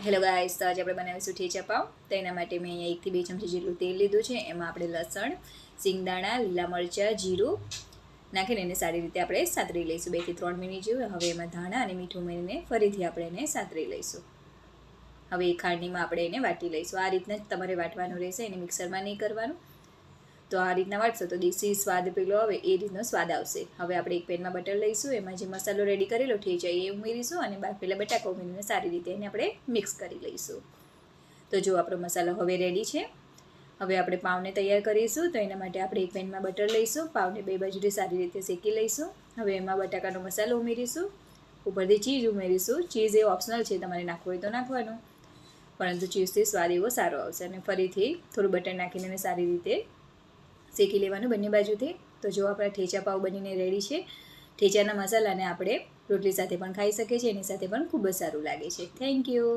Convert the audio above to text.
Hello guys, તો આજે આપણે બનાવીશું ઠેચા પાવ. તો એના માટે મેં અહીંયા 1 થી 2 ચમચી જેટલું તેલ લીધું છે. એમાં આપણે લસણ, સિંગદાણા, લીલા મરચાં, જીરું નાખીને એને સારી રીતે આપણે સાતરી લઈશું 2 થી 3 મિનિટ જેવું. હવે એમાં ધાણા અને મીઠું ઉમેરીને ફરીથી આપણે એને સાતરી લઈશું. હવે એ ખાંડણીમાં આપણે એને વાટી લઈશું. આ રીતના જ તમારે વાટવાનું રહેશે, એને મિક્સરમાં નહીં કરવાનું. તો આ રીતના વાટશો તો દેશી સ્વાદ પેલો આવે એ રીતનો સ્વાદ આવશે. હવે આપણે એક પેનમાં બટર લઈશું, એમાં જે મસાલો રેડી કરેલો ઠેચા એ ઉમેરીશું અને પેલા બટાકા ઉમેરીને સારી રીતે એને આપણે મિક્સ કરી લઈશું. તો જો આપણો મસાલો હવે રેડી છે. હવે આપણે પાવને તૈયાર કરીશું. તો એના માટે આપણે એક પેનમાં બટર લઈશું, પાવને બે બાજુથી સારી રીતે શેકી લઈશું. હવે એમાં બટાકાનો મસાલો ઉમેરીશું, ઉપરથી ચીઝ ઉમેરીશું. ચીઝ એ ઓપ્શનલ છે, તમારે નાખવું હોય તો નાખવાનું, પરંતુ ચીઝથી સ્વાદ એવો સારો આવશે. અને ફરીથી થોડું બટર નાખીને એને સારી રીતે શેકી લેવાનું બંને બાજુથી. તો જો આપણા ઠેચા પાવ બનીને રેડી છે. ઠેચાના મસાલાને આપણે રોટલી સાથે પણ ખાઈ શકીએ છીએ, એની સાથે પણ ખૂબ જ સારું લાગે છે. Thank you.